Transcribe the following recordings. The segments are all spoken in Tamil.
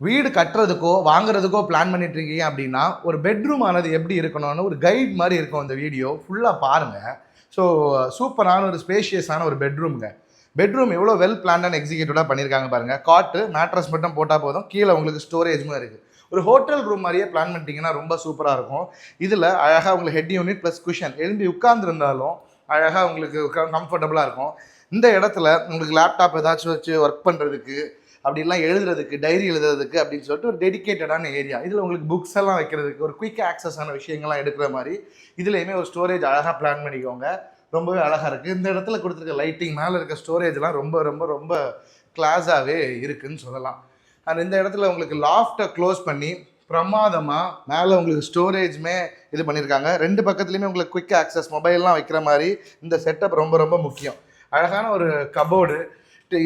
வீடு கட்டுறதுக்கோ வாங்குறதுக்கோ பிளான் பண்ணிட்டு இருக்கீங்க அப்படின்னா ஒரு பெட்ரூம் ஆனது எப்படி இருக்கணும்னு ஒரு கைட் மாதிரி இருக்கும் இந்த வீடியோ ஃபுல்லாக பாருங்கள். ஸோ சூப்பரான ஒரு ஸ்பேஷியஸான ஒரு பெட்ரூம்ங்க. பெட்ரூம் எவ்வளோ வெல் பிளான்டான எக்ஸிக்யூட்டிவாக பண்ணியிருக்காங்க பாருங்கள். காட்டு மேட்ரஸ் மட்டும் போட்டால் போதும், கீழே உங்களுக்கு ஸ்டோரேஜும் இருக்குது. ஒரு ஹோட்டல் ரூம் மாதிரியே பிளான் பண்ணிட்டீங்கன்னா ரொம்ப சூப்பராக இருக்கும். இதில் அழகாக உங்களுக்கு ஹெட் யூனிட் ப்ளஸ் குஷன் எழும்பி உட்கார்ந்துருந்தாலும் அழகாக உங்களுக்கு கம்ஃபர்டபுளாக இருக்கும். இந்த இடத்துல உங்களுக்கு லேப்டாப் ஏதாச்சும் வச்சு ஒர்க் பண்ணுறதுக்கு, அப்படிலாம் எழுதுறதுக்கு, டைரி எழுதுறதுக்கு அப்படின்னு சொல்லிட்டு ஒரு டெடிக்கேட்டடான ஏரியா. இதில் உங்களுக்கு புக்ஸ் எல்லாம் வைக்கிறதுக்கு, ஒரு குயிக் ஆக்சஸான விஷயங்கள்லாம் எடுக்கிற மாதிரி இதுலேயுமே ஒரு ஸ்டோரேஜ் அழகாக பிளான் பண்ணிக்கோங்க. ரொம்பவே அழகாக இருக்குது. இந்த இடத்துல கொடுத்துருக்க லைட்டிங், மேலே இருக்க ஸ்டோரேஜ்லாம் ரொம்ப ரொம்ப ரொம்ப கிளாஸாகவே இருக்குதுன்னு சொல்லலாம். அண்ட் இந்த இடத்துல உங்களுக்கு லாஃப்டை க்ளோஸ் பண்ணி பிரமாதமாக மேலே உங்களுக்கு ஸ்டோரேஜுமே இது பண்ணியிருக்காங்க. ரெண்டு பக்கத்துலேயுமே உங்களுக்கு குயிக் ஆக்சஸ் மொபைல்லாம் வைக்கிற மாதிரி இந்த செட்டப் ரொம்ப ரொம்ப முக்கியம். அழகான ஒரு கபோர்டு,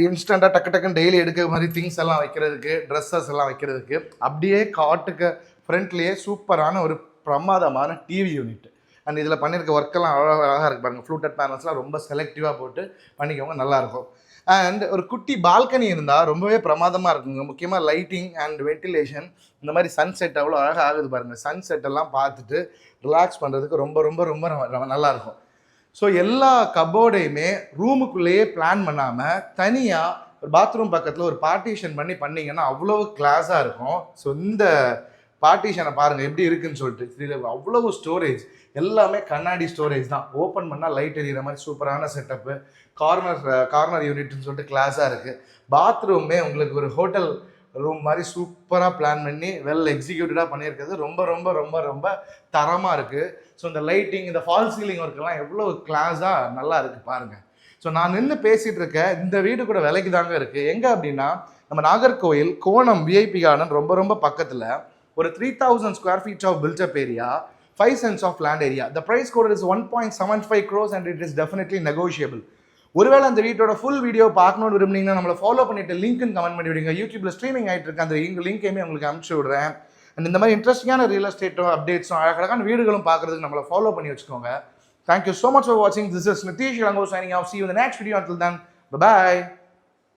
இன்ஸ்டண்ட்டாக டக்கு டக்குன்னு டெய்லி எடுக்கிற மாதிரி திங்ஸ் எல்லாம் வைக்கிறதுக்கு, ட்ரெஸ்ஸஸ் எல்லாம் வைக்கிறதுக்கு, அப்படியே காட்டுக்கு ஃப்ரண்ட்லேயே சூப்பரான ஒரு பிரமாதமான டிவி யூனிட். அண்ட் இதில் பண்ணியிருக்க ஒர்க்கெல்லாம் அழகாக இருக்குது பாருங்கள். ஃப்ளூட்டட் பேனல்ஸ்லாம் ரொம்ப செலக்டிவாக போட்டு பண்ணிக்கோங்க, நல்லாயிருக்கும். அண்ட் ஒரு குட்டி பால்கனி இருந்தால் ரொம்பவே பிரமாதமாக இருக்குங்க. முக்கியமாக லைட்டிங் அண்ட் வென்டிலேஷன், இந்த மாதிரி சன்செட் அவ்வளோ அழகாக ஆகுது பாருங்கள். சன்செட் எல்லாம் பார்த்துட்டு ரிலாக்ஸ் பண்ணுறதுக்கு ரொம்ப ரொம்ப ரொம்ப நல்லாயிருக்கும். ஸோ எல்லா கபோர்டையுமே ரூமுக்குள்ளேயே பிளான் பண்ணாமல் தனியாக ஒரு பாத்ரூம் பக்கத்தில் ஒரு பார்ட்டிஷன் பண்ணிங்கன்னா அவ்வளோ கிளாஸாக இருக்கும். ஸோ இந்த பார்ட்டிஷனை பாருங்கள் எப்படி இருக்குன்னு சொல்லிட்டு. இதில் அவ்வளவு ஸ்டோரேஜ், எல்லாமே கண்ணாடி ஸ்டோரேஜ் தான். ஓப்பன் பண்ணால் லைட் எரியிற மாதிரி சூப்பரான செட்டப்பு. கார்னர் யூனிட்னு சொல்லிட்டு கிளாஸாக இருக்குது. பாத்ரூமே உங்களுக்கு ஒரு ஹோட்டல் ரூம் மாதிரி சூப்பராக பிளான் பண்ணி வெல் எக்ஸிக்யூட்டடாக பண்ணியிருக்கிறது ரொம்ப ரொம்ப ரொம்ப ரொம்ப தரமாக இருக்குது. ஸோ இந்த லைட்டிங், இந்த ஃபால் சீலிங் ஒர்க்கெல்லாம் எவ்வளோ கிளாஸாக நல்லா இருக்குது பாருங்கள். ஸோ நான் நின்று பேசிகிட்டு இருக்கேன், இந்த வீடு கூட விலைக்கு தாங்க இருக்குது. எங்கே அப்படின்னா நம்ம நாகர்கோவில் கோணம் விஐபி கார்டன் ரொம்ப ரொம்ப பக்கத்தில் ஒரு 3000 square feet of built up area, 5 cents of land area. The price quote is 1.75 crores and it is definitely negotiable. ஒருவேளை அந்த வீட்டோட ஃபுல் வீடியோ பார்க்கணும்னு விரும்புனீங்கன்னா நம்மளை ஃபாலோ பண்ணிட்டு லிங்க்னு கமெண்ட் பண்ணி விடுங்க. யூடியூப்ல ஸ்ட்ரீமிங் ஆகிட்டு இருக்கு, அந்த லிங்கையுமே உங்களுக்கு அனுப்பிச்சு விடுறேன். அண்ட் இந்த மாதிரி இன்ட்ரெஸ்டிங்கான ரியல் எஸ்டேட்டும் அப்டேட்ஸும் அழகான வீடுகளும் பார்க்கறதுக்கு நம்மளை ஃபாலோ பண்ணி வச்சுக்கோங்க. தேங்க்யூ ஸோ மச் ஃபார் வாட்சிங். This is Nithish Elango signing off. See you in the next video. Until then, bye bye.